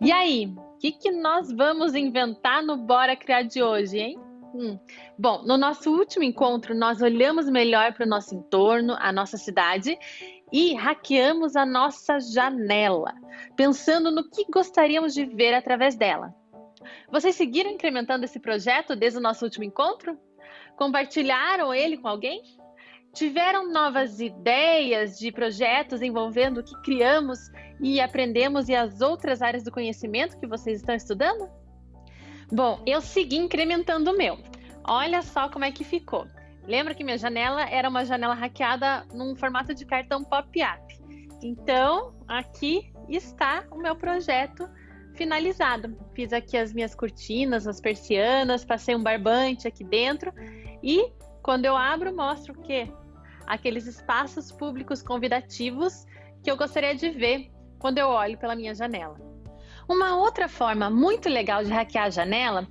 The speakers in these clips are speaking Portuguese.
E aí, o que nós vamos inventar no Bora Criar de hoje, hein? Bom, no nosso último encontro, nós olhamos melhor para o nosso entorno, a nossa cidade, e hackeamos a nossa janela, pensando no que gostaríamos de ver através dela. Vocês seguiram incrementando esse projeto desde o nosso último encontro? Compartilharam ele com alguém? Tiveram novas ideias de projetos envolvendo o que criamos e aprendemos e as outras áreas do conhecimento que vocês estão estudando? Bom, eu segui incrementando o meu. Olha só como é que ficou. Lembra que minha janela era uma janela hackeada num formato de cartão pop-up. Então, aqui está o meu projeto finalizado. Fiz aqui as minhas cortinas, as persianas, passei um barbante aqui dentro e quando eu abro, mostro o quê? Aqueles espaços públicos convidativos que eu gostaria de ver quando eu olho pela minha janela. Uma outra forma muito legal de hackear a janela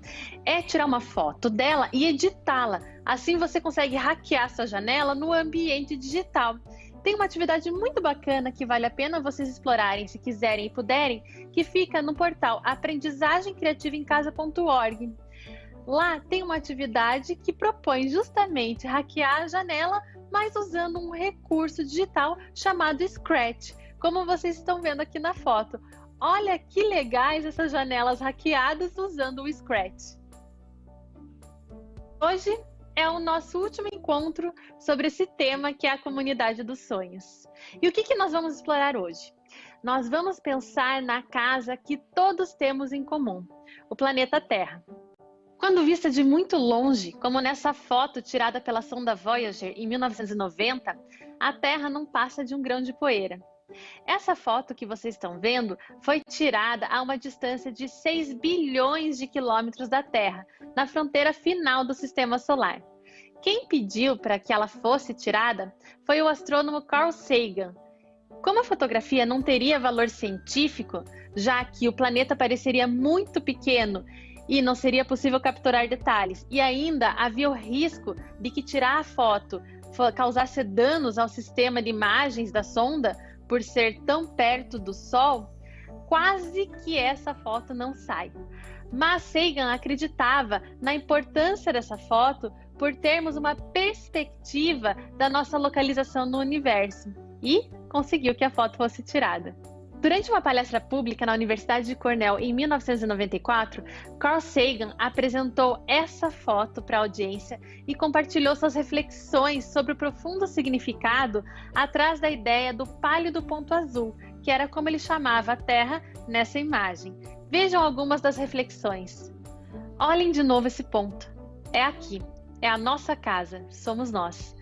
é tirar uma foto dela e editá-la. Assim você consegue hackear sua janela no ambiente digital. Tem uma atividade muito bacana que vale a pena vocês explorarem, se quiserem e puderem, que fica no portal aprendizagemcreativaemcasa.org. Lá tem uma atividade que propõe justamente hackear a janela, mas usando um recurso digital chamado Scratch, como vocês estão vendo aqui na foto. Olha que legais essas janelas hackeadas usando o Scratch. Hoje é o nosso último encontro sobre esse tema que é a comunidade dos sonhos. E o que nós vamos explorar hoje? Nós vamos pensar na casa que todos temos em comum, o planeta Terra. Quando vista de muito longe, como nessa foto tirada pela sonda Voyager em 1990, a Terra não passa de um grão de poeira. Essa foto que vocês estão vendo foi tirada a uma distância de 6 bilhões de quilômetros da Terra, na fronteira final do Sistema Solar. Quem pediu para que ela fosse tirada foi o astrônomo Carl Sagan. Como a fotografia não teria valor científico, já que o planeta pareceria muito pequeno e não seria possível capturar detalhes, e ainda havia o risco de que tirar a foto causasse danos ao sistema de imagens da sonda, por ser tão perto do Sol, quase que essa foto não sai. Mas Sagan acreditava na importância dessa foto por termos uma perspectiva da nossa localização no universo e conseguiu que a foto fosse tirada. Durante uma palestra pública na Universidade de Cornell em 1994, Carl Sagan apresentou essa foto para a audiência e compartilhou suas reflexões sobre o profundo significado atrás da ideia do pálido ponto azul, que era como ele chamava a Terra nessa imagem. Vejam algumas das reflexões. Olhem de novo esse ponto. É aqui, é a nossa casa, somos nós.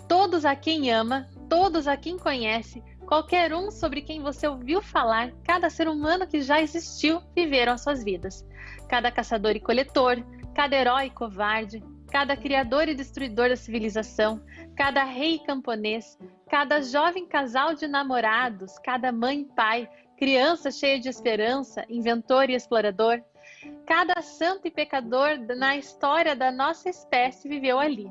Todos a quem ama, todos a quem conhece, qualquer um sobre quem você ouviu falar, cada ser humano que já existiu, viveram as suas vidas. Cada caçador e coletor, cada herói e covarde, cada criador e destruidor da civilização, cada rei e camponês, cada jovem casal de namorados, cada mãe e pai, criança cheia de esperança, inventor e explorador, cada santo e pecador na história da nossa espécie viveu ali,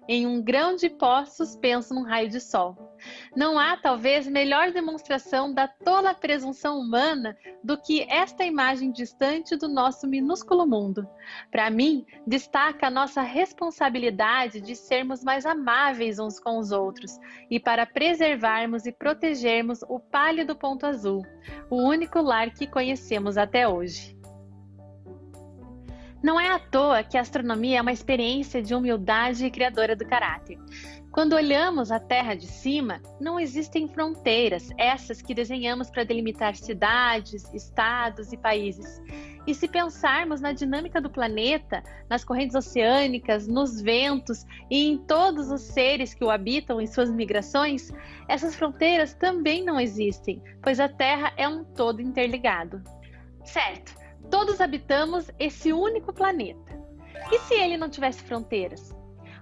em um grão de pó suspenso num raio de sol. Não há, talvez, melhor demonstração da tola presunção humana do que esta imagem distante do nosso minúsculo mundo. Para mim, destaca a nossa responsabilidade de sermos mais amáveis uns com os outros e para preservarmos e protegermos o pálido ponto azul, o único lar que conhecemos até hoje. Não é à toa que a astronomia é uma experiência de humildade criadora do caráter. Quando olhamos a Terra de cima, não existem fronteiras, essas que desenhamos para delimitar cidades, estados e países. E se pensarmos na dinâmica do planeta, nas correntes oceânicas, nos ventos e em todos os seres que o habitam em suas migrações, essas fronteiras também não existem, pois a Terra é um todo interligado. Certo, todos habitamos esse único planeta. E se ele não tivesse fronteiras?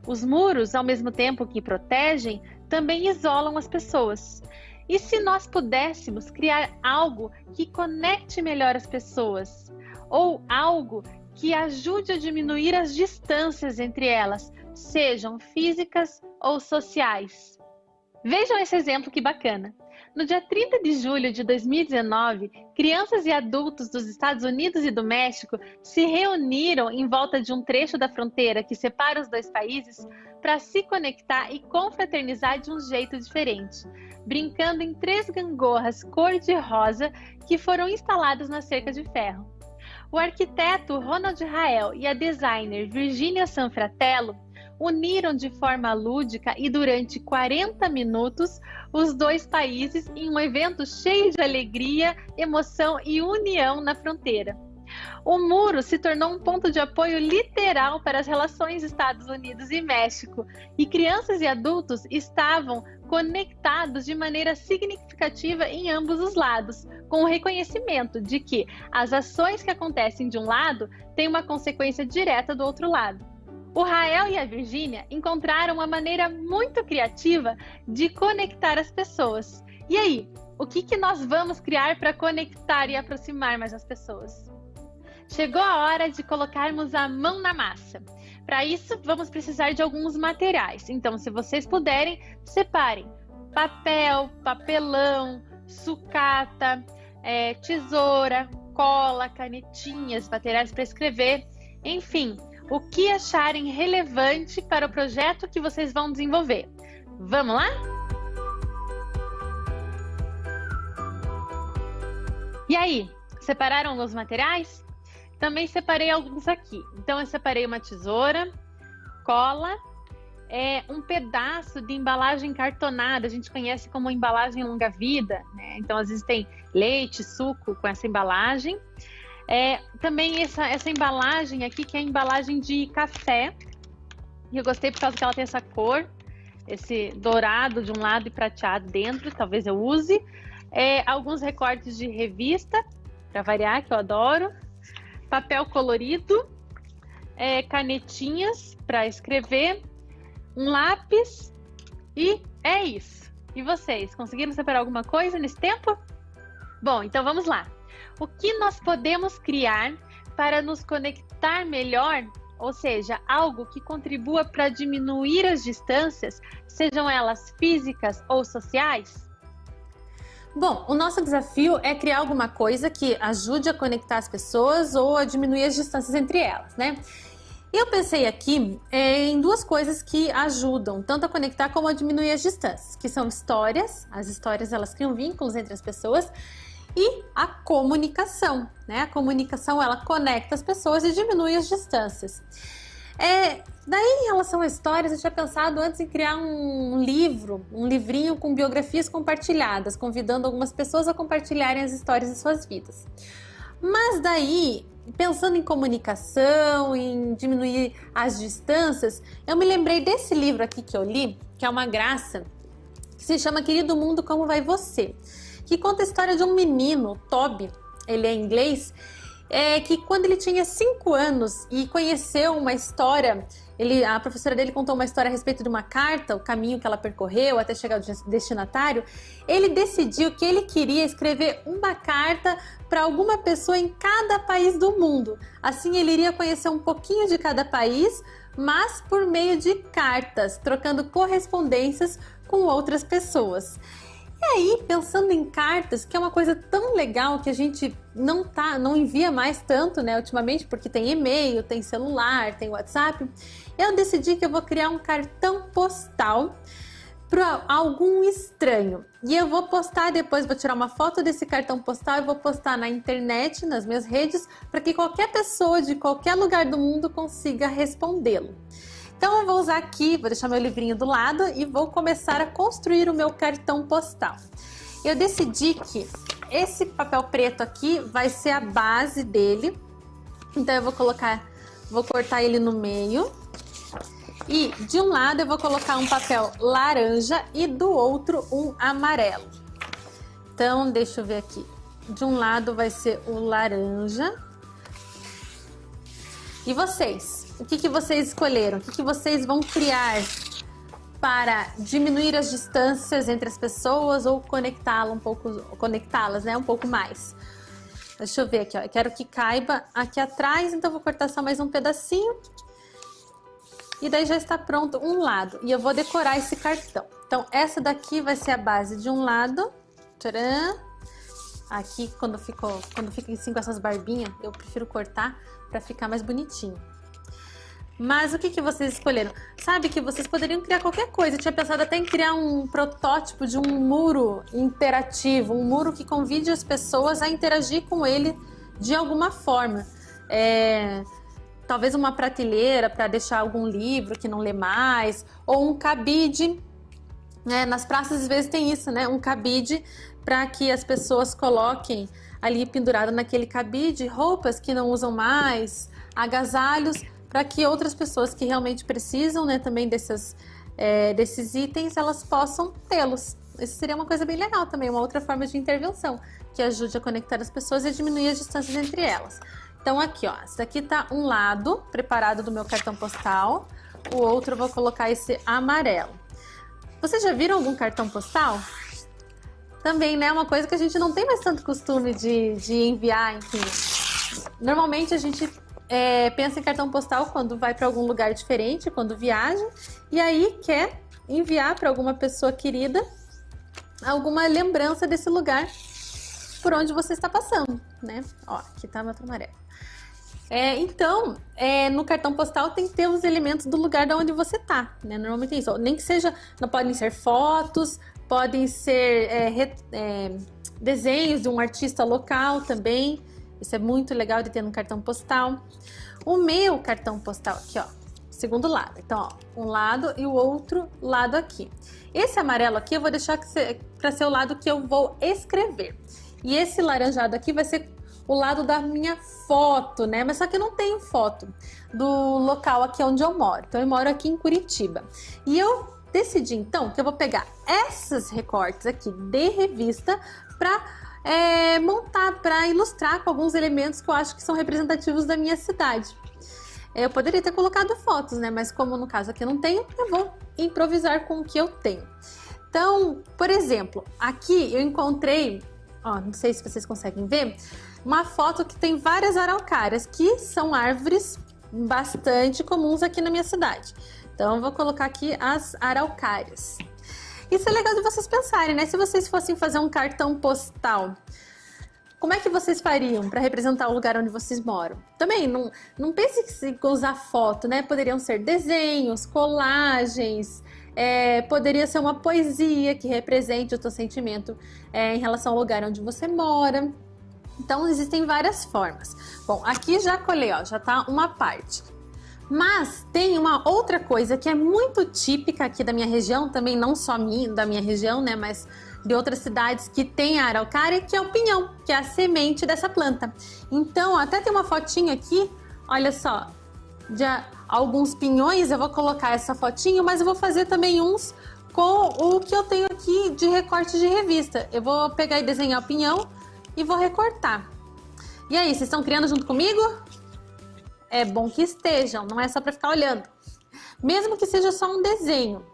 Os muros, ao mesmo tempo que protegem, também isolam as pessoas. E se nós pudéssemos criar algo que conecte melhor as pessoas? Ou algo que ajude a diminuir as distâncias entre elas, sejam físicas ou sociais? Vejam esse exemplo que bacana. No dia 30 de julho de 2019, crianças e adultos dos Estados Unidos e do México se reuniram em volta de um trecho da fronteira que separa os dois países para se conectar e confraternizar de um jeito diferente, brincando em 3 gangorras cor-de-rosa que foram instaladas na cerca de ferro. O arquiteto Ronald Rael e a designer Virginia Sanfratello uniram de forma lúdica e durante 40 minutos os dois países em um evento cheio de alegria, emoção e união na fronteira. O muro se tornou um ponto de apoio literal para as relações Estados Unidos e México, e crianças e adultos estavam conectados de maneira significativa em ambos os lados, com o reconhecimento de que as ações que acontecem de um lado têm uma consequência direta do outro lado. O Rael e a Virgínia encontraram uma maneira muito criativa de conectar as pessoas. E aí, o que nós vamos criar para conectar e aproximar mais as pessoas? Chegou a hora de colocarmos a mão na massa. Para isso, vamos precisar de alguns materiais. Então, se vocês puderem, separem papel, papelão, sucata, tesoura, cola, canetinhas, materiais para escrever, enfim, o que acharem relevante para o projeto que vocês vão desenvolver. Vamos lá? E aí, separaram os materiais? Também separei alguns aqui. Então, eu separei uma tesoura, cola, um pedaço de embalagem cartonada, a gente conhece como embalagem longa-vida, né? Então, às vezes tem leite, suco com essa embalagem. Também essa embalagem aqui, que é a embalagem de café. E eu gostei por causa que ela tem essa cor, esse dourado de um lado e prateado dentro, talvez eu use. Alguns recortes de revista, para variar, que eu adoro. Papel colorido, canetinhas para escrever, um lápis e é isso. E vocês, conseguiram separar alguma coisa nesse tempo? Bom, então vamos lá. O que nós podemos criar para nos conectar melhor, ou seja, algo que contribua para diminuir as distâncias, sejam elas físicas ou sociais? Bom, o nosso desafio é criar alguma coisa que ajude a conectar as pessoas ou a diminuir as distâncias entre elas, né? Eu pensei aqui em 2 coisas que ajudam tanto a conectar como a diminuir as distâncias, que são histórias. As histórias, elas criam vínculos entre as pessoas, e a comunicação, né? A comunicação, ela conecta as pessoas e diminui as distâncias. Daí, em relação a histórias, eu tinha pensado antes em criar um livrinho com biografias compartilhadas, convidando algumas pessoas a compartilharem as histórias de suas vidas. Mas daí, pensando em comunicação, em diminuir as distâncias, eu me lembrei desse livro aqui que eu li, que é uma graça, que se chama Querido Mundo, Como Vai Você? Que conta a história de um menino, Toby, ele é inglês, que quando ele tinha 5 anos e conheceu uma história, a professora dele contou uma história a respeito de uma carta, o caminho que ela percorreu até chegar ao destinatário, ele decidiu que ele queria escrever uma carta para alguma pessoa em cada país do mundo. Assim ele iria conhecer um pouquinho de cada país, mas por meio de cartas, trocando correspondências com outras pessoas. E aí, pensando em cartas, que é uma coisa tão legal que a gente não envia mais tanto, né, ultimamente, porque tem e-mail, tem celular, tem WhatsApp, eu decidi que eu vou criar um cartão postal para algum estranho. E eu vou postar depois, vou tirar uma foto desse cartão postal e vou postar na internet, nas minhas redes, para que qualquer pessoa de qualquer lugar do mundo consiga respondê-lo. Então eu vou usar aqui, vou deixar meu livrinho do lado e vou começar a construir o meu cartão postal. Eu decidi que esse papel preto aqui vai ser a base dele. Então eu vou cortar ele no meio. E de um lado eu vou colocar um papel laranja e do outro um amarelo. Então deixa eu ver aqui. De um lado vai ser o laranja. E vocês? O que vocês escolheram? O que vocês vão criar para diminuir as distâncias entre as pessoas ou conectá-las, né, um pouco mais? Deixa eu ver aqui, ó. Eu quero que caiba aqui atrás, então vou cortar só mais um pedacinho. E daí já está pronto um lado. E eu vou decorar esse cartão. Então essa daqui vai ser a base de um lado. Tcharam. Aqui, quando fica assim com essas barbinhas, eu prefiro cortar para ficar mais bonitinho. Mas o que vocês escolheram? Sabe que vocês poderiam criar qualquer coisa. Eu tinha pensado até em criar um protótipo de um muro interativo, um muro que convide as pessoas a interagir com ele de alguma forma. Talvez uma prateleira para deixar algum livro que não lê mais, ou um cabide. Nas praças às vezes tem isso, né? Um cabide para que as pessoas coloquem ali pendurado naquele cabide roupas que não usam mais, agasalhos, para que outras pessoas que realmente precisam, né, também desses itens, elas possam tê-los. Isso seria uma coisa bem legal também, uma outra forma de intervenção que ajude a conectar as pessoas e a diminuir as distâncias entre elas. Então aqui, ó, esse daqui tá um lado preparado do meu cartão postal, o outro eu vou colocar esse amarelo. Vocês já viram algum cartão postal? Também, né, uma coisa que a gente não tem mais tanto costume de enviar, enfim. Normalmente a gente pensa em cartão postal quando vai para algum lugar diferente, quando viaja, e aí quer enviar para alguma pessoa querida alguma lembrança desse lugar por onde você está passando, né? Ó, aqui tá meu outro amarelo. Então, no cartão postal tem que ter os elementos do lugar de onde você tá, né? Normalmente é isso. Nem que seja, não podem ser fotos, podem ser desenhos de um artista local também. Isso é muito legal de ter no cartão postal. O meu cartão postal aqui, ó, segundo lado. Então, ó, um lado e o outro lado aqui. Esse amarelo aqui eu vou deixar para ser o lado que eu vou escrever. E esse laranjado aqui vai ser o lado da minha foto, né? Mas só que eu não tenho foto do local aqui onde eu moro. Então, eu moro aqui em Curitiba. E eu decidi, então, que eu vou pegar esses recortes aqui de revista para montar, para ilustrar com alguns elementos que eu acho que são representativos da minha cidade. Eu poderia ter colocado fotos, né? Mas como no caso aqui eu não tenho, eu vou improvisar com o que eu tenho. Então, por exemplo, aqui eu encontrei, ó, não sei se vocês conseguem ver, uma foto que tem várias araucárias, que são árvores bastante comuns aqui na minha cidade. Então, eu vou colocar aqui as araucárias. Isso é legal de vocês pensarem, né? Se vocês fossem fazer um cartão postal, como é que vocês fariam para representar o lugar onde vocês moram? Também, não pense que se usar foto, né? Poderiam ser desenhos, colagens, poderia ser uma poesia que represente o teu sentimento em relação ao lugar onde você mora. Então, existem várias formas. Bom, aqui já colei, ó, já tá uma parte. Mas tem uma outra coisa que é muito típica aqui da minha região, também não só da minha região, né, mas de outras cidades que tem a araucária, que é o pinhão, que é a semente dessa planta. Então, até tem uma fotinha aqui, olha só, de alguns pinhões, eu vou colocar essa fotinho, mas eu vou fazer também uns com o que eu tenho aqui de recorte de revista. Eu vou pegar e desenhar o pinhão e vou recortar. E aí, vocês estão criando junto comigo? É bom que estejam, não é só para ficar olhando. Mesmo que seja só um desenho.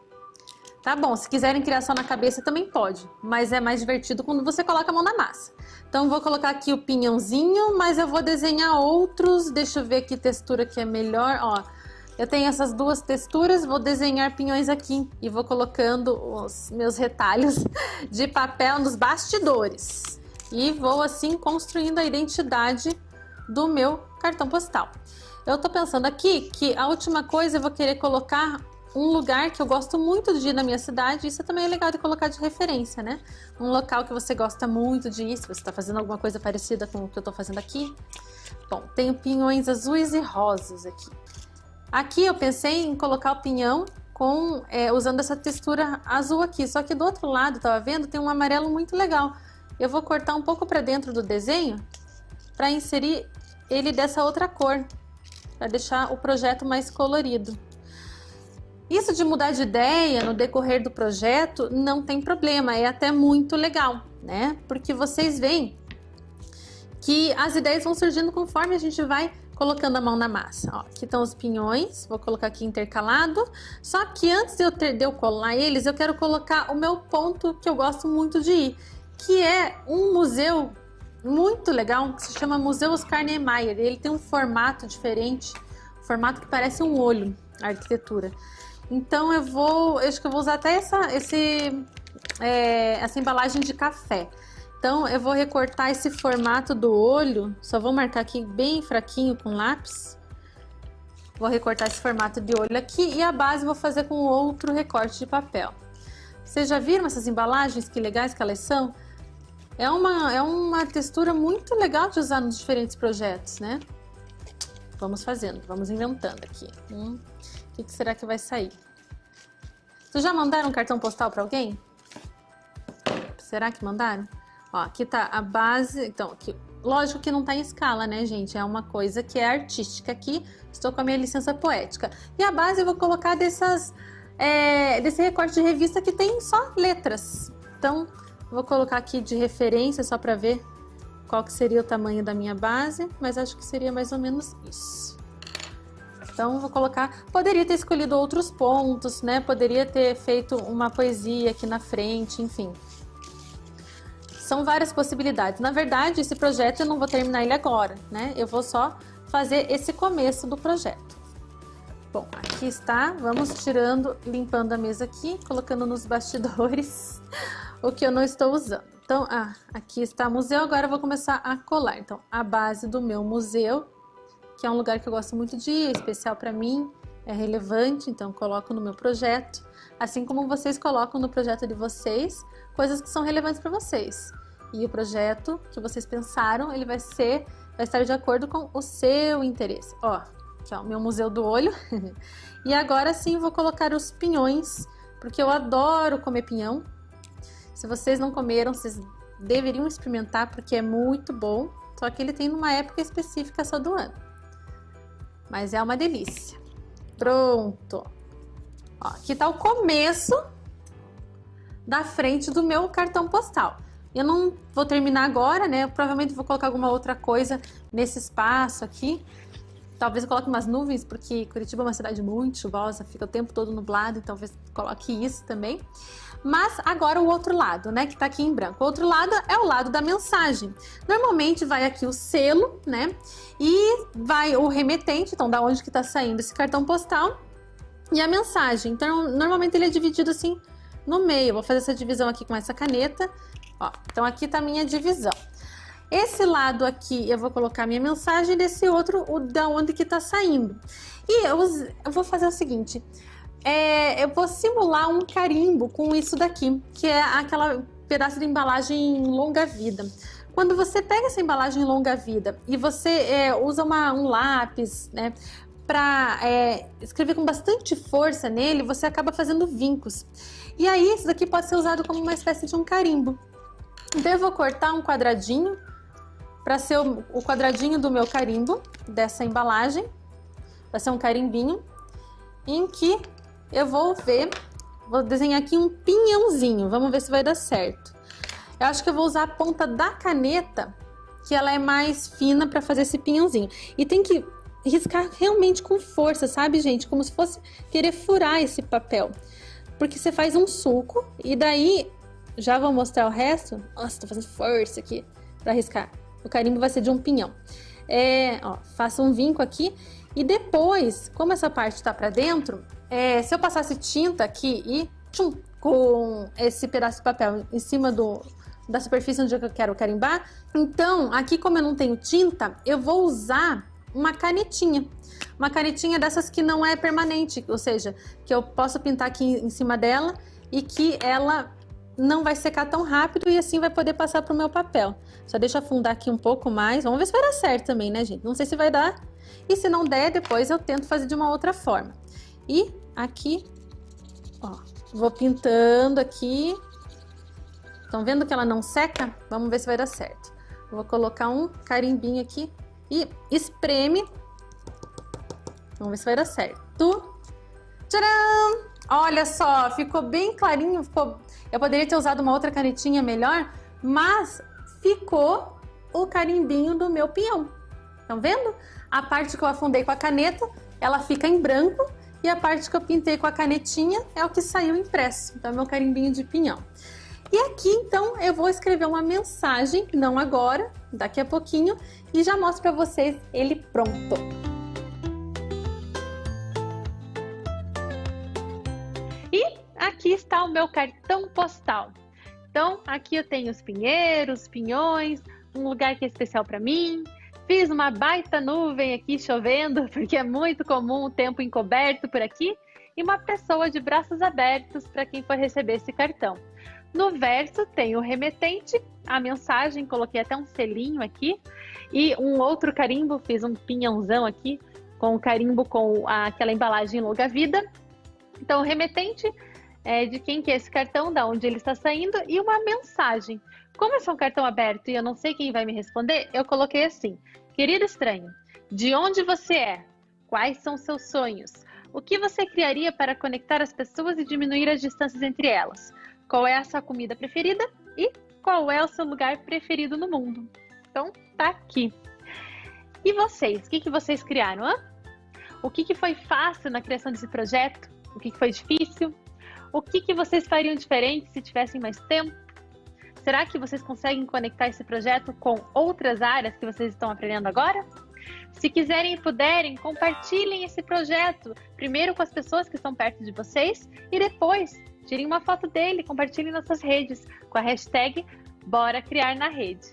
Tá bom, se quiserem criar só na cabeça também pode, mas é mais divertido quando você coloca a mão na massa. Então vou colocar aqui o pinhãozinho, mas eu vou desenhar outros. Deixa eu ver que textura que é melhor. Ó, eu tenho essas duas texturas, vou desenhar pinhões aqui e vou colocando os meus retalhos de papel nos bastidores. E vou assim construindo a identidade do meu cartão postal. Eu tô pensando aqui que a última coisa eu vou querer colocar um lugar que eu gosto muito de ir na minha cidade. Isso também é legal de colocar de referência, né? Um local que você gosta muito de ir, se você tá fazendo alguma coisa parecida com o que eu tô fazendo aqui. Bom, tenho pinhões azuis e rosas aqui. Aqui eu pensei em colocar o pinhão usando essa textura azul aqui, só que do outro lado, tava vendo, tem um amarelo muito legal. Eu vou cortar um pouco para dentro do desenho para inserir ele dessa outra cor, para deixar o projeto mais colorido. Isso de mudar de ideia no decorrer do projeto não tem problema, é até muito legal, né? Porque vocês veem que as ideias vão surgindo conforme a gente vai colocando a mão na massa. Ó, aqui estão os pinhões, vou colocar aqui intercalado. Só que antes de eu colar eles, eu quero colocar o meu ponto que eu gosto muito de ir, que é um museu muito legal, que se chama Museu Oscar Niemeyer. Ele tem um formato diferente, um formato que parece um olho, a arquitetura. Então eu acho que eu vou usar até essa embalagem de café. Então eu vou recortar esse formato do olho, só vou marcar aqui bem fraquinho com lápis. Vou recortar esse formato de olho aqui e a base vou fazer com outro recorte de papel. Vocês já viram essas embalagens? Que legais que elas são? É uma textura muito legal de usar nos diferentes projetos, né? Vamos fazendo, vamos inventando aqui. O que será que vai sair? Vocês já mandaram um cartão postal para alguém? Será que mandaram? Ó, aqui tá a base, então, aqui, lógico que não tá em escala, né, gente? É uma coisa que é artística aqui, estou com a minha licença poética. E a base eu vou colocar desse recorte de revista que tem só letras. Então, vou colocar aqui de referência só para ver qual que seria o tamanho da minha base, mas acho que seria mais ou menos isso. Então, vou colocar... Poderia ter escolhido outros pontos, né? Poderia ter feito uma poesia aqui na frente, enfim. São várias possibilidades. Na verdade, esse projeto eu não vou terminar ele agora, né? Eu vou só fazer esse começo do projeto. Bom, aqui está. Vamos tirando, limpando a mesa aqui, colocando nos bastidores o que eu não estou usando. Então, aqui está o museu. Agora eu vou começar a colar. Então, a base do meu museu, que é um lugar que eu gosto muito de ir, é especial para mim, é relevante, então coloco no meu projeto. Assim como vocês colocam no projeto de vocês, coisas que são relevantes para vocês. E o projeto que vocês pensaram, ele vai estar de acordo com o seu interesse. Ó, aqui ó, o meu museu do olho. E agora sim vou colocar os pinhões, porque eu adoro comer pinhão. Se vocês não comeram, vocês deveriam experimentar, porque é muito bom. Só que ele tem numa época específica só do ano. Mas é uma delícia. Pronto. Ó, aqui tá o começo da frente do meu cartão postal. Eu não vou terminar agora, né? Eu provavelmente vou colocar alguma outra coisa nesse espaço aqui. Talvez eu coloque umas nuvens, porque Curitiba é uma cidade muito chuvosa, fica o tempo todo nublado, então talvez coloque isso também. Mas agora o outro lado, né, que tá aqui em branco. O outro lado é o lado da mensagem. Normalmente vai aqui o selo, né, e vai o remetente, então da onde que tá saindo esse cartão postal, e a mensagem. Então, normalmente ele é dividido assim no meio. Eu vou fazer essa divisão aqui com essa caneta. Ó, então aqui tá a minha divisão. Esse lado aqui eu vou colocar a minha mensagem, desse outro o da onde que tá saindo. E eu vou fazer o seguinte, eu vou simular um carimbo com isso daqui, que é aquela pedaço de embalagem longa vida. Quando você pega essa embalagem longa vida e você usa um lápis, né, para escrever com bastante força nele, você acaba fazendo vincos. E aí isso daqui pode ser usado como uma espécie de um carimbo. Então eu vou cortar um quadradinho para ser o quadradinho do meu carimbo, dessa embalagem. Vai ser um carimbinho em que eu vou desenhar aqui um pinhãozinho. Vamos ver se vai dar certo. Eu acho que eu vou usar a ponta da caneta, que ela é mais fina para fazer esse pinhãozinho. E tem que riscar realmente com força, sabe, gente? Como se fosse querer furar esse papel. Porque você faz um sulco e daí... Já vou mostrar o resto. Nossa, tô fazendo força aqui para riscar. O carimbo vai ser de um pinhão. Ó, faço um vinco aqui. E depois, como essa parte tá para dentro, se eu passasse tinta aqui e tchum, com esse pedaço de papel em cima da superfície onde eu quero carimbar, então aqui, como eu não tenho tinta, eu vou usar uma canetinha. Uma canetinha dessas que não é permanente, ou seja, que eu posso pintar aqui em cima dela e que ela não vai secar tão rápido e assim vai poder passar para o meu papel. Só deixa eu afundar aqui um pouco mais. Vamos ver se vai dar certo também, né, gente? Não sei se vai dar. E se não der, depois eu tento fazer de uma outra forma. E aqui, ó, vou pintando aqui. Estão vendo que ela não seca? Vamos ver se vai dar certo. Eu vou colocar um carimbinho aqui e espreme. Vamos ver se vai dar certo. Tcharam! Olha só, ficou bem clarinho, eu poderia ter usado uma outra canetinha melhor, mas ficou o carimbinho do meu pinhão. Estão vendo? A parte que eu afundei com a caneta, ela fica em branco, e a parte que eu pintei com a canetinha é o que saiu impresso. Então é meu carimbinho de pinhão. E aqui, então, eu vou escrever uma mensagem, não agora, daqui a pouquinho, e já mostro para vocês ele pronto. E aqui está o meu cartão postal. Então, aqui eu tenho os pinheiros, pinhões, um lugar que é especial para mim. Fiz uma baita nuvem aqui chovendo, porque é muito comum o tempo encoberto por aqui. E uma pessoa de braços abertos para quem for receber esse cartão. No verso tem o remetente, a mensagem, coloquei até um selinho aqui. E um outro carimbo, fiz um pinhãozão aqui, com o carimbo com aquela embalagem longa vida. Então, o remetente é de quem que é esse cartão, da onde ele está saindo, e uma mensagem. Como esse é um cartão aberto e eu não sei quem vai me responder, eu coloquei assim: querido estranho, de onde você é? Quais são seus sonhos? O que você criaria para conectar as pessoas e diminuir as distâncias entre elas? Qual é a sua comida preferida? E qual é o seu lugar preferido no mundo? Então, tá aqui. E vocês? O que vocês criaram? Hã? O que foi fácil na criação desse projeto? O que foi difícil? O que vocês fariam diferente se tivessem mais tempo? Será que vocês conseguem conectar esse projeto com outras áreas que vocês estão aprendendo agora? Se quiserem e puderem, compartilhem esse projeto, primeiro com as pessoas que estão perto de vocês e depois tirem uma foto dele, compartilhem nas suas redes com a hashtag Bora Criar na Rede.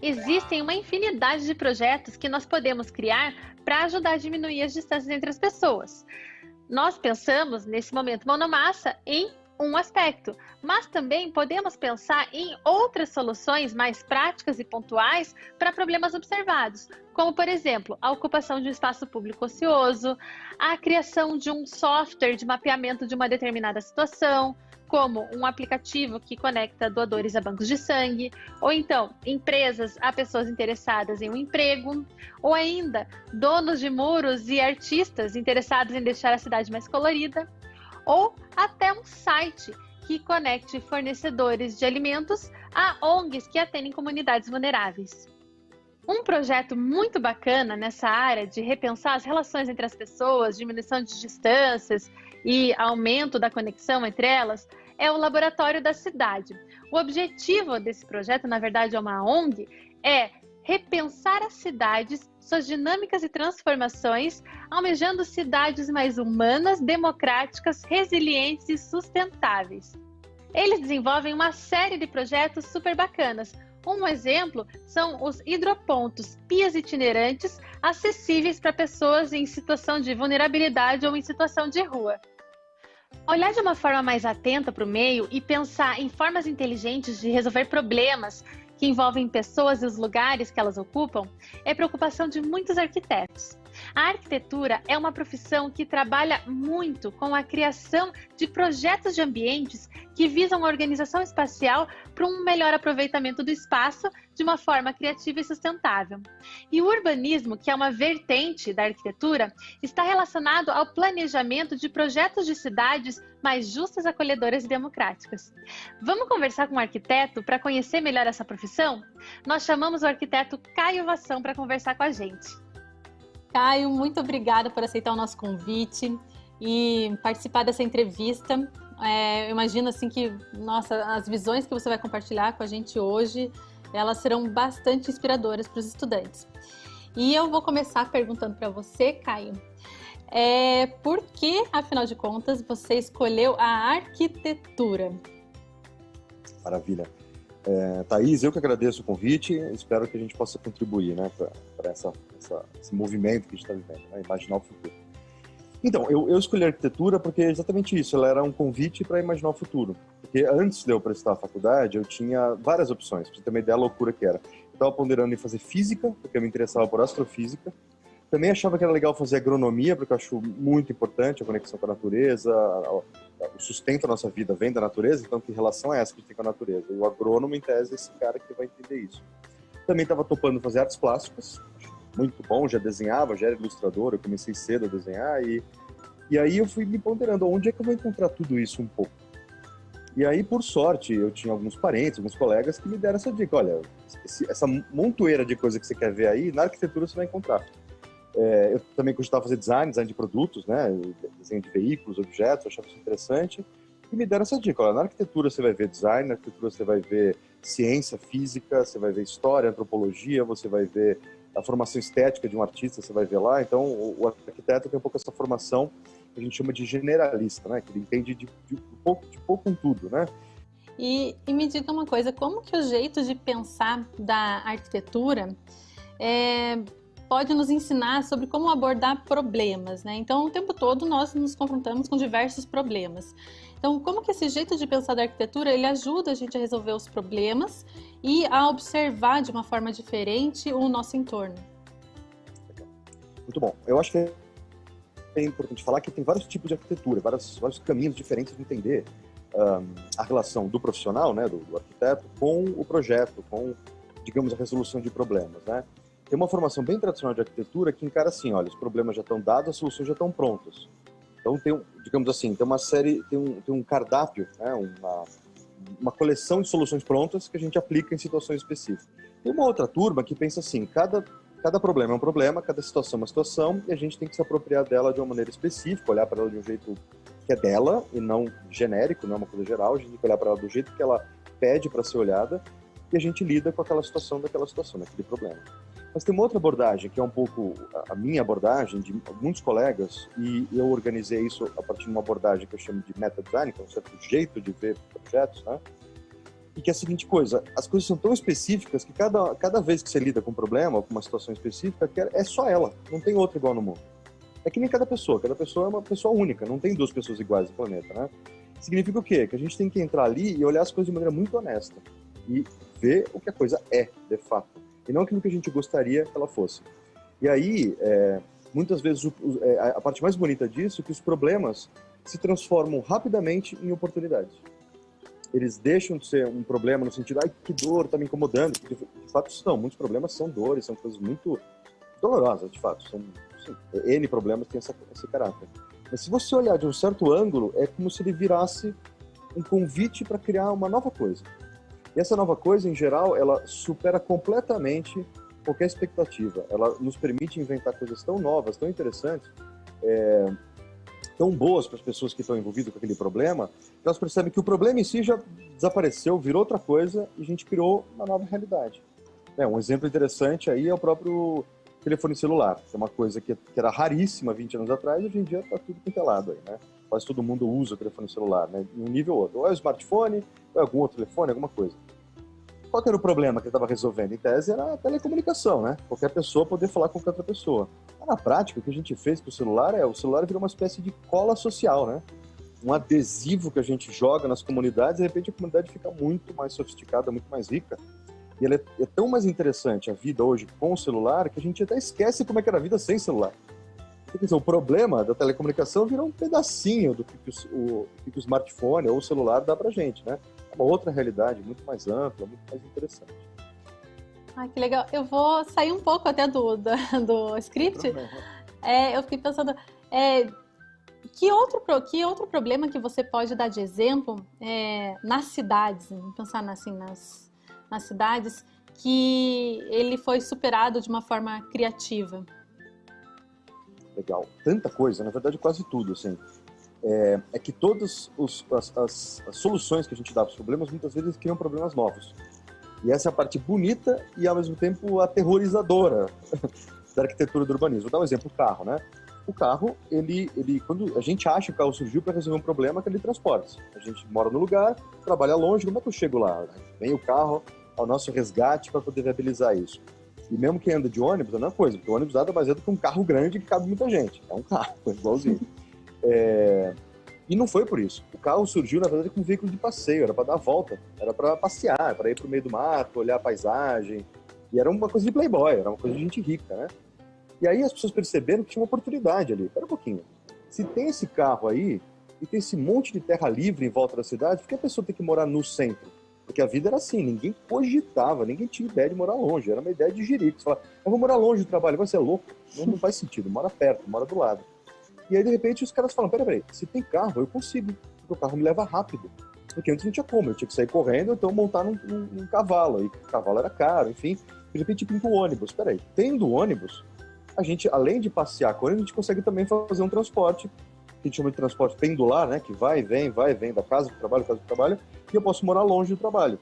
Existem uma infinidade de projetos que nós podemos criar para ajudar a diminuir as distâncias entre as pessoas. Nós pensamos, nesse momento Monomassa, em um aspecto, mas também podemos pensar em outras soluções mais práticas e pontuais para problemas observados, como, por exemplo, a ocupação de um espaço público ocioso, a criação de um software de mapeamento de uma determinada situação, como um aplicativo que conecta doadores a bancos de sangue, ou então empresas a pessoas interessadas em um emprego, ou ainda donos de muros e artistas interessados em deixar a cidade mais colorida, ou até um site que conecte fornecedores de alimentos a ONGs que atendem comunidades vulneráveis. Um projeto muito bacana nessa área de repensar as relações entre as pessoas, diminuição de distâncias e aumento da conexão entre elas, é o Laboratório da Cidade. O objetivo desse projeto, na verdade é uma ONG, é repensar as cidades, suas dinâmicas e transformações, almejando cidades mais humanas, democráticas, resilientes e sustentáveis. Eles desenvolvem uma série de projetos super bacanas. Um exemplo são os hidropontos, pias itinerantes, acessíveis para pessoas em situação de vulnerabilidade ou em situação de rua. Olhar de uma forma mais atenta para o meio e pensar em formas inteligentes de resolver problemas que envolvem pessoas e os lugares que elas ocupam é preocupação de muitos arquitetos. A arquitetura é uma profissão que trabalha muito com a criação de projetos de ambientes que visam a organização espacial para um melhor aproveitamento do espaço de uma forma criativa e sustentável. E o urbanismo, que é uma vertente da arquitetura, está relacionado ao planejamento de projetos de cidades mais justas, acolhedoras e democráticas. Vamos conversar com um arquiteto para conhecer melhor essa profissão? Nós chamamos o arquiteto Caio Vassão para conversar com a gente. Caio, muito obrigada por aceitar o nosso convite e participar dessa entrevista. Eu imagino assim que, nossa, as visões que você vai compartilhar com a gente hoje, elas serão bastante inspiradoras para os estudantes. E eu vou começar perguntando para você, Caio, por que, afinal de contas, você escolheu a arquitetura? Maravilha. Thaís, eu que agradeço o convite, espero que a gente possa contribuir, né, para esse movimento que a gente está vivendo, né, imaginar o futuro. Então, eu escolhi a arquitetura porque é exatamente isso, ela era um convite para imaginar o futuro. Porque antes de eu prestar a faculdade, eu tinha várias opções, para você ter uma ideia da loucura que era. Eu estava ponderando em fazer física, porque eu me interessava por astrofísica. Também achava que era legal fazer agronomia, porque eu acho muito importante a conexão com a natureza, o sustento da nossa vida vem da natureza, então que relação é essa que a gente tem com a natureza? E o agrônomo, em tese, é esse cara que vai entender isso. Também estava topando fazer artes plásticas, muito bom, já desenhava, já era ilustrador, eu comecei cedo a desenhar, e aí eu fui me ponderando, onde é que eu vou encontrar tudo isso um pouco? E aí, por sorte, eu tinha alguns parentes, alguns colegas que me deram essa dica, olha, essa montoeira de coisa que você quer ver aí, na arquitetura você vai encontrar. Eu também costumava fazer design de produtos, né, desenho de veículos, objetos, eu achava isso interessante, e me deram essa dica, olha, na arquitetura você vai ver design, na arquitetura você vai ver ciência, física, você vai ver história, antropologia, você vai ver a formação estética de um artista, você vai ver lá. Então, o arquiteto tem um pouco essa formação que a gente chama de generalista, né, que ele entende de pouco em tudo, né. E me diga uma coisa, como que o jeito de pensar da arquitetura pode nos ensinar sobre como abordar problemas, né? Então, o tempo todo nós nos confrontamos com diversos problemas. Então, como que esse jeito de pensar da arquitetura, ele ajuda a gente a resolver os problemas e a observar de uma forma diferente o nosso entorno? Muito bom. Eu acho que é importante falar que tem vários tipos de arquitetura, vários caminhos diferentes de entender a relação do profissional, né, do arquiteto, com o projeto, com, digamos, a resolução de problemas, né? Tem uma formação bem tradicional de arquitetura que encara assim, olha, os problemas já estão dados, as soluções já estão prontas. Então tem, digamos assim, tem uma série, tem um cardápio, né, uma coleção de soluções prontas que a gente aplica em situações específicas. Tem uma outra turma que pensa assim, cada problema é um problema, cada situação é uma situação, e a gente tem que se apropriar dela de uma maneira específica, olhar para ela de um jeito que é dela, e não genérico, não é uma coisa geral, a gente tem que olhar para ela do jeito que ela pede para ser olhada, e a gente lida com aquela situação, daquele problema. Mas tem uma outra abordagem, que é um pouco a minha abordagem, de muitos colegas, e eu organizei isso a partir de uma abordagem que eu chamo de meta-design, que é um certo jeito de ver projetos, né? E que é a seguinte coisa, as coisas são tão específicas que cada vez que você lida com um problema, ou com uma situação específica, é só ela, não tem outra igual no mundo. É que nem cada pessoa é uma pessoa única, não tem duas pessoas iguais no planeta, né? Significa o quê? Que a gente tem que entrar ali e olhar as coisas de maneira muito honesta, e ver o que a coisa é, de fato, e não aquilo que a gente gostaria que ela fosse. E aí, muitas vezes, a parte mais bonita disso é que os problemas se transformam rapidamente em oportunidades. Eles deixam de ser um problema no sentido, ai, que dor, tá me incomodando. De fato, não, muitos problemas são dores, são coisas muito dolorosas, de fato. N problemas têm esse caráter. Mas se você olhar de um certo ângulo, é como se ele virasse um convite para criar uma nova coisa. E essa nova coisa, em geral, ela supera completamente qualquer expectativa. Ela nos permite inventar coisas tão novas, tão interessantes, tão boas para as pessoas que estão envolvidas com aquele problema, que elas percebem que o problema em si já desapareceu, virou outra coisa, e a gente criou uma nova realidade. Um exemplo interessante aí é o próprio telefone celular, que é uma coisa que era raríssima 20 anos atrás, e hoje em dia está tudo pintelado aí, né? Quase todo mundo usa o telefone celular, né? Em um nível ou outro. Ou é o smartphone, ou é algum outro telefone, alguma coisa. Qual que era o problema que ele estava resolvendo? Em tese era a telecomunicação, né? Qualquer pessoa poder falar com qualquer outra pessoa. Mas, na prática, o que a gente fez com o celular virou uma espécie de cola social, né? Um adesivo que a gente joga nas comunidades, e de repente a comunidade fica muito mais sofisticada, muito mais rica. E ela é tão mais interessante, a vida hoje com o celular, que a gente até esquece como é que era a vida sem celular. Quer dizer, o problema da telecomunicação virou um pedacinho do que o smartphone ou o celular dá pra gente, né? É uma outra realidade muito mais ampla, muito mais interessante. Ah, que legal. Eu vou sair um pouco até do script. Eu fiquei pensando, que outro problema que você pode dar de exemplo nas cidades, vamos pensar assim, nas cidades, que ele foi superado de uma forma criativa? Legal. Tanta coisa, na verdade quase tudo, assim. É que todas as soluções que a gente dá para os problemas, muitas vezes criam problemas novos. E essa é a parte bonita e, ao mesmo tempo, aterrorizadora da arquitetura do urbanismo. Vou dar um exemplo, o carro, né? O carro, quando a gente acha que o carro surgiu para resolver um problema que ele transporte. A gente mora no lugar, trabalha longe, como é que eu chego lá? Vem o carro ao nosso resgate para poder viabilizar isso. E mesmo quem anda de ônibus é a mesma coisa, porque o ônibus nada mais é do que um carro grande que cabe muita gente. É um carro, igualzinho. E não foi por isso. O carro surgiu, na verdade, como um veículo de passeio, era para dar a volta, era para passear, para ir para o meio do mato, olhar a paisagem. E era uma coisa de playboy, era uma coisa de gente rica, né? E aí as pessoas perceberam que tinha uma oportunidade ali. Espera um pouquinho. Se tem esse carro aí, e tem esse monte de terra livre em volta da cidade, por que a pessoa tem que morar no centro? Porque a vida era assim, ninguém cogitava, ninguém tinha ideia de morar longe, era uma ideia de jirico. Você fala, eu vou morar longe do trabalho, você é louco? Não faz sentido, mora perto, mora do lado. E aí, de repente, os caras falam, peraí, se tem carro, eu consigo, porque o carro me leva rápido. Porque antes não tinha como, eu tinha que sair correndo, então montar num cavalo, e o cavalo era caro, enfim. De repente, pinta o ônibus. Peraí, tendo ônibus, a gente, além de passear com ele, a gente consegue também fazer um transporte, que a gente chama de transporte pendular, né? Que vai e vem da casa do trabalho, e eu posso morar longe do trabalho.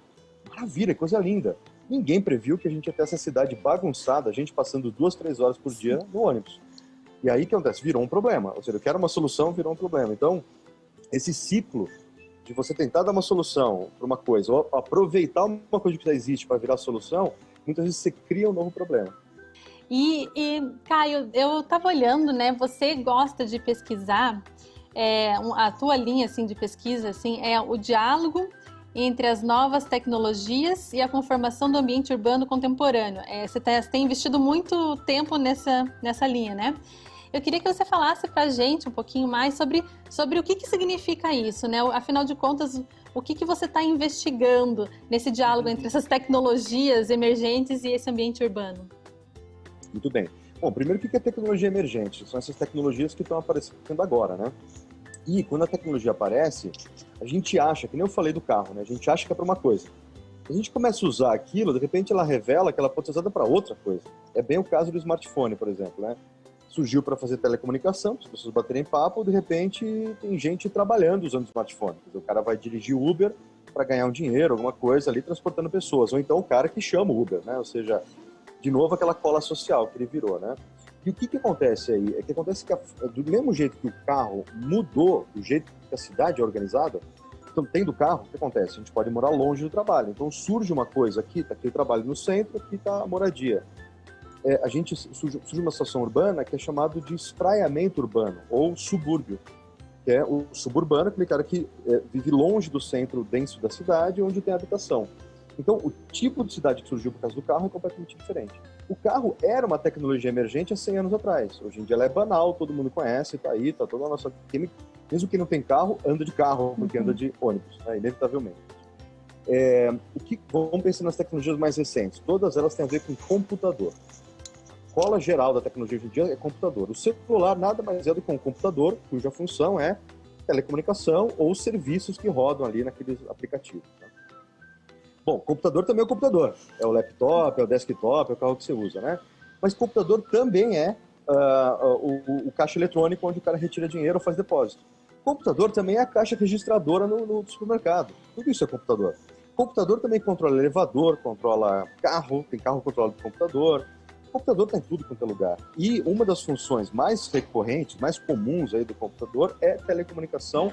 Maravilha, coisa linda. Ninguém previu que a gente ia ter essa cidade bagunçada, a gente passando 2-3 horas por dia no ônibus. E aí o que acontece? Virou um problema. Ou seja, eu quero uma solução, virou um problema. Então, esse ciclo de você tentar dar uma solução para uma coisa, ou aproveitar uma coisa que já existe para virar solução, muitas vezes você cria um novo problema. E Caio, eu estava olhando, né? Você gosta de pesquisar, a tua linha assim, de pesquisa assim, é o diálogo entre as novas tecnologias e a conformação do ambiente urbano contemporâneo. Você tem investido muito tempo nessa linha, né? Eu queria que você falasse para a gente um pouquinho mais sobre o que significa isso, né? Afinal de contas, o que você está investigando nesse diálogo entre essas tecnologias emergentes e esse ambiente urbano? Muito bem. Bom, primeiro, o que é tecnologia emergente? São essas tecnologias que estão aparecendo agora, né? E quando a tecnologia aparece, a gente acha, que nem eu falei do carro, né? A gente acha que é para uma coisa. A gente começa a usar aquilo, de repente ela revela que ela pode ser usada para outra coisa. É bem o caso do smartphone, por exemplo, né? Surgiu para fazer telecomunicação, para as pessoas baterem papo, de repente tem gente trabalhando usando smartphone. Quer dizer, o cara vai dirigir Uber para ganhar um dinheiro, alguma coisa ali, transportando pessoas. Ou então o cara que chama o Uber, né? Ou seja, de novo aquela cola social que ele virou, né? E o que acontece aí? É que acontece que do mesmo jeito que o carro mudou, do jeito que a cidade é organizada, então tendo carro, o que acontece? A gente pode morar longe do trabalho. Então surge uma coisa aqui, está aqui o trabalho no centro, aqui está a moradia. Surge uma situação urbana que é chamado de espraiamento urbano, ou subúrbio, que é o suburbano, aquele cara que vive longe do centro denso da cidade, onde tem habitação. Então, o tipo de cidade que surgiu por causa do carro é completamente diferente. O carro era uma tecnologia emergente há 100 anos atrás. Hoje em dia ela é banal, todo mundo conhece, está aí, está toda a nossa... Mesmo quem não tem carro, anda de carro, porque anda de ônibus, né, inevitavelmente. Vamos pensar nas tecnologias mais recentes. Todas elas têm a ver com computador. A cola geral da tecnologia hoje em dia é computador. O celular nada mais é do que um computador, cuja função é telecomunicação ou serviços que rodam ali naqueles aplicativos. Né? Bom, computador também é o computador. É o laptop, é o desktop, é o carro que você usa, né? Mas computador também é o caixa eletrônico onde o cara retira dinheiro ou faz depósito. Computador também é a caixa registradora no supermercado. Tudo isso é computador. Computador também controla elevador, controla carro, tem carro controlado por computador. O computador está em tudo quanto é lugar. E uma das funções mais recorrentes, mais comuns aí do computador é telecomunicação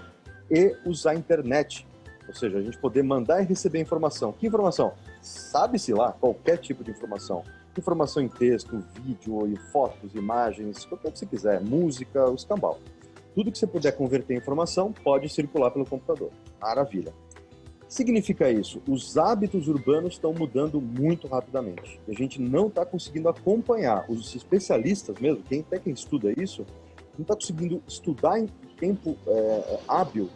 e usar a internet. Ou seja, a gente poder mandar e receber informação. Que informação? Sabe-se lá qualquer tipo de informação. Informação em texto, vídeo, fotos, imagens, qualquer que você quiser, música, o escambau. Tudo que você puder converter em informação pode circular pelo computador. Maravilha. O que significa isso? Os hábitos urbanos estão mudando muito rapidamente. E a gente não está conseguindo acompanhar. Os especialistas mesmo, quem estuda isso, não está conseguindo estudar em tempo hábil,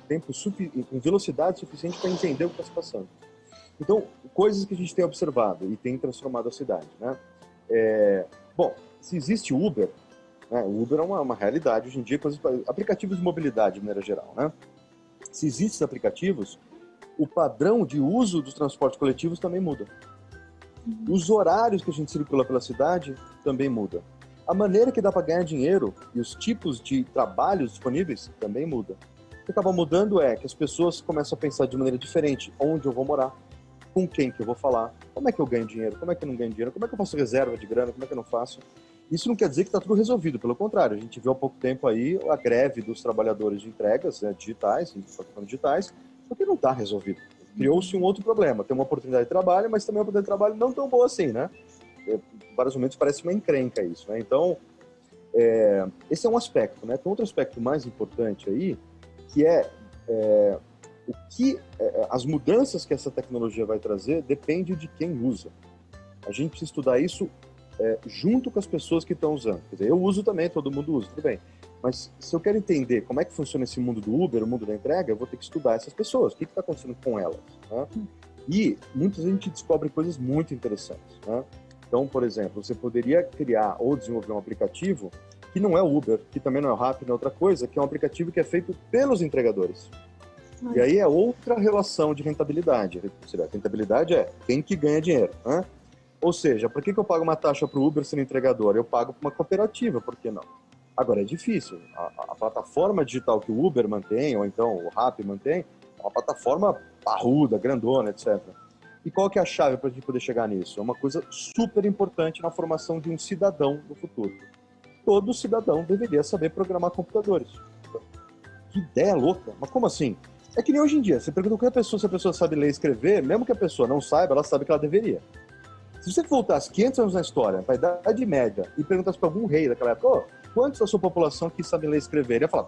com velocidade suficiente para entender o que está se passando. Então, coisas que a gente tem observado e tem transformado a cidade, né? Bom, se existe Uber, né? O Uber é uma realidade hoje em dia com os aplicativos de mobilidade, de maneira geral, né? Se existem esses aplicativos, o padrão de uso dos transportes coletivos também muda. Os horários que a gente circula pela cidade também muda. A maneira que dá para ganhar dinheiro e os tipos de trabalhos disponíveis também muda. O que acaba mudando é que as pessoas começam a pensar de maneira diferente onde eu vou morar, com quem que eu vou falar, como é que eu ganho dinheiro, como é que eu não ganho dinheiro, como é que eu faço reserva de grana, como é que eu não faço. Isso não quer dizer que está tudo resolvido, pelo contrário. A gente viu há pouco tempo aí a greve dos trabalhadores de entregas digitais, porque não está resolvido. Criou-se um outro problema. Tem uma oportunidade de trabalho, mas também uma oportunidade de trabalho não tão boa assim, né? Em vários momentos parece uma encrenca isso, né? Então, esse é um aspecto, né? Tem outro aspecto mais importante aí, que as mudanças que essa tecnologia vai trazer depende de quem usa. A gente precisa estudar isso junto com as pessoas que estão usando. Quer dizer, eu uso também, todo mundo usa, tudo bem. Mas se eu quero entender como é que funciona esse mundo do Uber, o mundo da entrega, eu vou ter que estudar essas pessoas. O que está acontecendo com elas? Né? E muitas vezes a gente descobre coisas muito interessantes. Né? Então, por exemplo, você poderia criar ou desenvolver um aplicativo que não é o Uber, que também não é o Rappi, não é outra coisa, que é um aplicativo que é feito pelos entregadores. E aí é outra relação de rentabilidade. A rentabilidade é quem que ganha dinheiro. Né? Ou seja, por que eu pago uma taxa para o Uber sendo entregador? Eu pago para uma cooperativa, por que não? Agora, é difícil. A plataforma digital que o Uber mantém, ou então o Rappi mantém, é uma plataforma parruda, grandona, etc. E qual que é a chave para a gente poder chegar nisso? É uma coisa super importante na formação de um cidadão no futuro. Todo cidadão deveria saber programar computadores. Que ideia louca! Mas como assim? É que nem hoje em dia, você pergunta qualquer pessoa se a pessoa sabe ler e escrever, mesmo que a pessoa não saiba, ela sabe que ela deveria. Se você voltasse 500 anos na história, para a Idade Média, e perguntasse para algum rei daquela época, oh, quantos da sua população que sabe ler e escrever? Ele ia falar,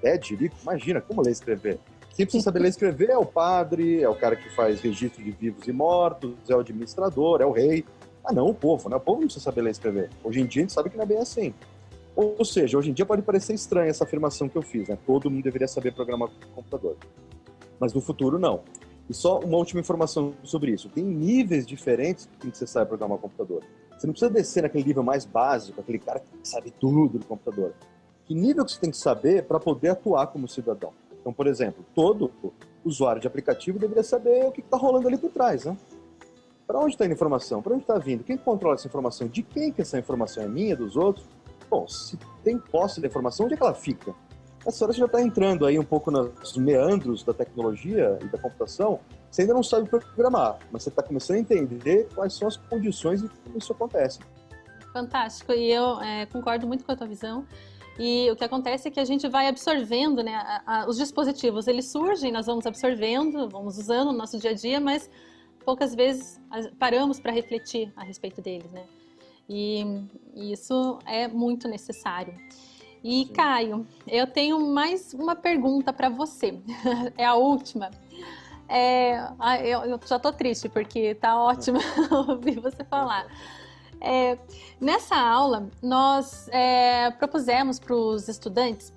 é Jerico, imagina, como ler e escrever? Quem precisa saber ler e escrever é o padre, é o cara que faz registro de vivos e mortos, é o administrador, é o rei. Ah não, o povo, né? O povo não precisa saber ler e escrever. Hoje em dia a gente sabe que não é bem assim. Ou seja, hoje em dia pode parecer estranha essa afirmação que eu fiz, né? Todo mundo deveria saber programar computador. Mas no futuro, não. E só uma última informação sobre isso. Tem níveis diferentes em que você sabe programar computador. Você não precisa descer naquele nível mais básico, aquele cara que sabe tudo do computador. Que nível que você tem que saber para poder atuar como cidadão? Então, por exemplo, todo usuário de aplicativo deveria saber o que está rolando ali por trás, né? Para onde está a informação? Para onde está vindo? Quem controla essa informação? De quem que essa informação é minha, dos outros? Bom, se tem posse da informação, onde é que ela fica? Essa hora você já está entrando aí um pouco nos meandros da tecnologia e da computação, você ainda não sabe programar, mas você está começando a entender quais são as condições e como isso acontece. Fantástico, e eu concordo muito com a tua visão. E o que acontece é que a gente vai absorvendo, né, os dispositivos, eles surgem, nós vamos absorvendo, vamos usando no nosso dia a dia, mas poucas vezes paramos para refletir a respeito deles, né? E isso é muito necessário. E, Caio, eu tenho mais uma pergunta para você. É a última. Eu já tô triste, porque tá ótimo ouvir você falar. Nessa aula, nós propusemos para os estudantes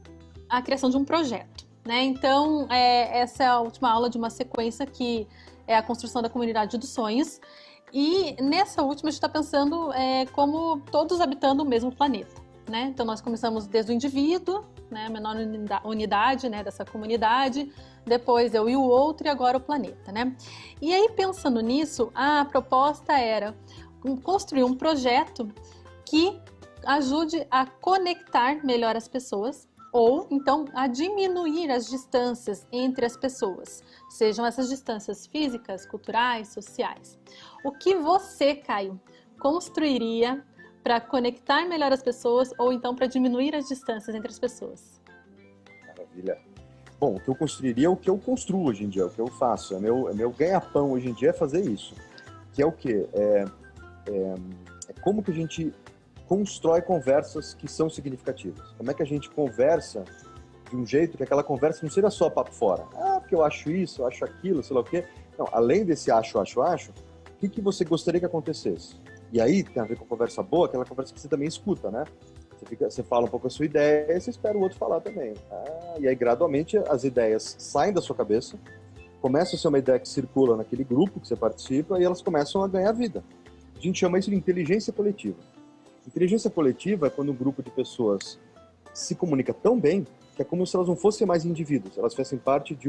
a criação de um projeto, né? Então, essa é a última aula de uma sequência que é a construção da comunidade dos sonhos. E nessa última, a gente está pensando como todos habitando o mesmo planeta. Né? Então, nós começamos desde o indivíduo, né? A menor unidade, né, dessa comunidade, depois eu e o outro e agora o planeta. Né? E aí, pensando nisso, a proposta era construir um projeto que ajude a conectar melhor as pessoas ou, então, a diminuir as distâncias entre as pessoas, sejam essas distâncias físicas, culturais, sociais. O que você, Caio, construiria para conectar melhor as pessoas ou então para diminuir as distâncias entre as pessoas? Maravilha. Bom, o que eu construiria é o que eu construo hoje em dia, é o que eu faço. É meu ganha-pão hoje em dia é fazer isso. Que é o quê? É como que a gente constrói conversas que são significativas. Como é que a gente conversa de um jeito que aquela conversa não seja só papo fora. Ah, porque eu acho isso, eu acho aquilo, sei lá o quê. Não, além desse acho, o que você gostaria que acontecesse? E aí tem a ver com conversa boa, aquela conversa que você também escuta, né? Você fala um pouco a sua ideia e você espera o outro falar também. E aí, gradualmente, as ideias saem da sua cabeça, começa a ser uma ideia que circula naquele grupo que você participa e elas começam a ganhar vida. A gente chama isso de inteligência coletiva. Inteligência coletiva é quando um grupo de pessoas se comunica tão bem que é como se elas não fossem mais indivíduos, elas fizessem parte de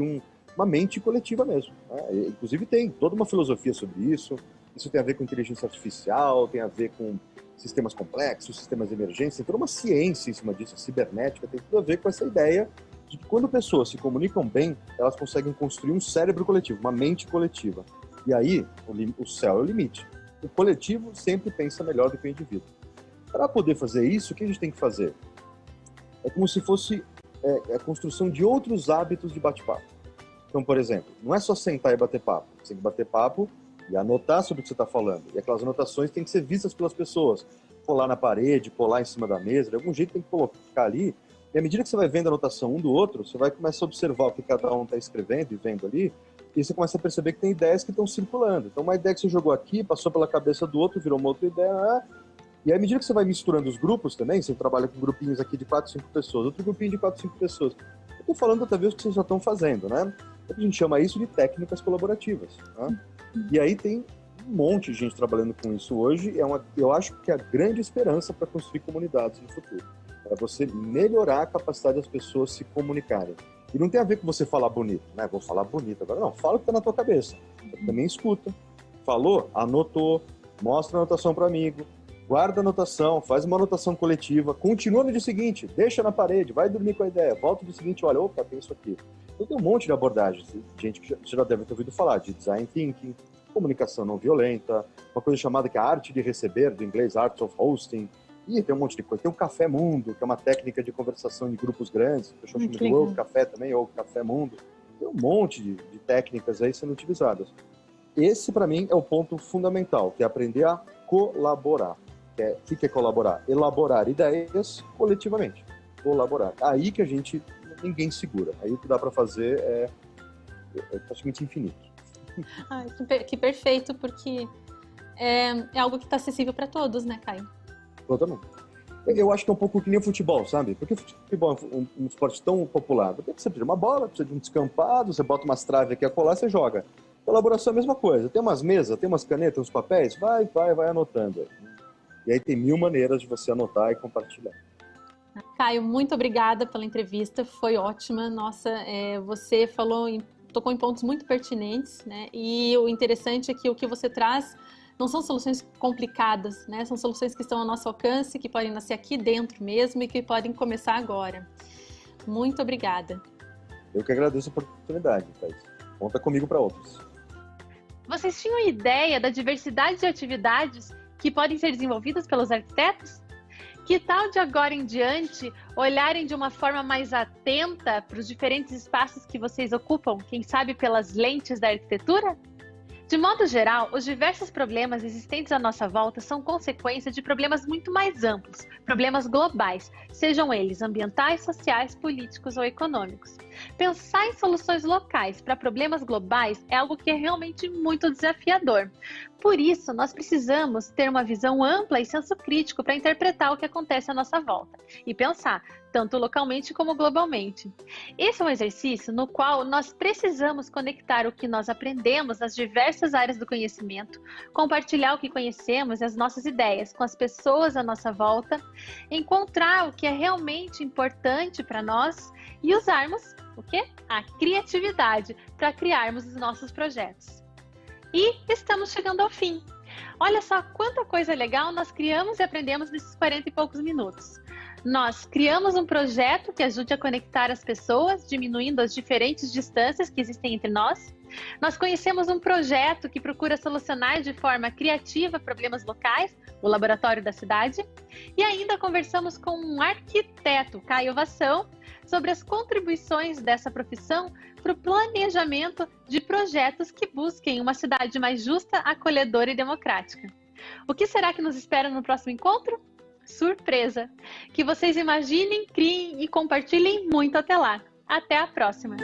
uma mente coletiva mesmo. Né? Inclusive tem toda uma filosofia sobre isso. Isso tem a ver com inteligência artificial, tem a ver com sistemas complexos, sistemas de emergência, tem toda uma ciência em cima disso, cibernética, tem tudo a ver com essa ideia de que quando pessoas se comunicam bem, elas conseguem construir um cérebro coletivo, uma mente coletiva. E aí, o céu é o limite. O coletivo sempre pensa melhor do que o indivíduo. Para poder fazer isso, o que a gente tem que fazer? É como se fosse a construção de outros hábitos de bate-papo. Então, por exemplo, não é só sentar e bater papo. Você tem que bater papo e anotar sobre o que você está falando. E aquelas anotações têm que ser vistas pelas pessoas. Colar na parede, colar em cima da mesa, de algum jeito tem que colocar ali. E à medida que você vai vendo a anotação um do outro, você vai começar a observar o que cada um está escrevendo e vendo ali, e você começa a perceber que tem ideias que estão circulando. Então, uma ideia que você jogou aqui, passou pela cabeça do outro, virou uma outra ideia. E à medida que você vai misturando os grupos também, você trabalha com grupinhos aqui de 4, 5 pessoas, outro grupinho de 4, 5 pessoas. Eu estou falando outra vez o que vocês já estão fazendo, né? A gente chama isso de técnicas colaborativas. Né? E aí tem um monte de gente trabalhando com isso hoje. Eu acho que é a grande esperança para construir comunidades no futuro. Para você melhorar a capacidade das pessoas se comunicarem. E não tem a ver com você falar bonito, né? Vou falar bonito agora. Não, fala o que está na tua cabeça. Eu também escuta. Falou? Anotou. Mostra a anotação para o amigo. Guarda a anotação, faz uma anotação coletiva, continua no dia seguinte, deixa na parede, vai dormir com a ideia, volta no dia seguinte, olha, opa, tem isso aqui. Então tem um monte de abordagens, gente que você já deve ter ouvido falar, de design thinking, comunicação não violenta, uma coisa chamada que é a arte de receber, do inglês Art of Hosting, e tem um monte de coisa. Tem o Café Mundo, que é uma técnica de conversação em grupos grandes, que eu chamo de World Café também, ou Café Mundo. Tem um monte de técnicas aí sendo utilizadas. Esse, para mim, é o ponto fundamental, que é aprender a colaborar. O que é colaborar? Elaborar ideias coletivamente. Colaborar. Aí que ninguém segura. Aí o que dá para fazer é praticamente infinito. Ai, que perfeito, porque é algo que está acessível para todos, né, Caio? Totalmente. Eu acho que é um pouco que nem o futebol, sabe? Porque o futebol é um esporte tão popular. Porque você precisa de uma bola, precisa de um descampado, você bota umas traves aqui a colar, você joga. Colaboração é a mesma coisa. Tem umas mesas, tem umas canetas, uns papéis, vai anotando. E aí tem 1000 maneiras de você anotar e compartilhar. Caio, muito obrigada pela entrevista, foi ótima. Nossa, você tocou em pontos muito pertinentes, né? E o interessante é que o que você traz não são soluções complicadas, né? São soluções que estão ao nosso alcance, que podem nascer aqui dentro mesmo e que podem começar agora. Muito obrigada. Eu que agradeço a oportunidade, Thaís. Conta comigo para outros. Vocês tinham ideia da diversidade de atividades que podem ser desenvolvidas pelos arquitetos? Que tal de agora em diante olharem de uma forma mais atenta para os diferentes espaços que vocês ocupam, quem sabe pelas lentes da arquitetura? De modo geral, os diversos problemas existentes à nossa volta são consequência de problemas muito mais amplos, problemas globais, sejam eles ambientais, sociais, políticos ou econômicos. Pensar em soluções locais para problemas globais é algo que é realmente muito desafiador. Por isso, nós precisamos ter uma visão ampla e senso crítico para interpretar o que acontece à nossa volta e pensar, tanto localmente como globalmente. Esse é um exercício no qual nós precisamos conectar o que nós aprendemos nas diversas áreas do conhecimento, compartilhar o que conhecemos e as nossas ideias com as pessoas à nossa volta, encontrar o que é realmente importante para nós e usarmos o quê? A criatividade para criarmos os nossos projetos. E estamos chegando ao fim. Olha só quanta coisa legal nós criamos e aprendemos nesses 40 e poucos minutos. Nós criamos um projeto que ajude a conectar as pessoas, diminuindo as diferentes distâncias que existem entre nós. Nós conhecemos um projeto que procura solucionar de forma criativa problemas locais, o Laboratório da Cidade. E ainda conversamos com um arquiteto, Caio Vassão, sobre as contribuições dessa profissão para o planejamento de projetos que busquem uma cidade mais justa, acolhedora e democrática. O que será que nos espera no próximo encontro? Surpresa! Que vocês imaginem, criem e compartilhem muito até lá. Até a próxima!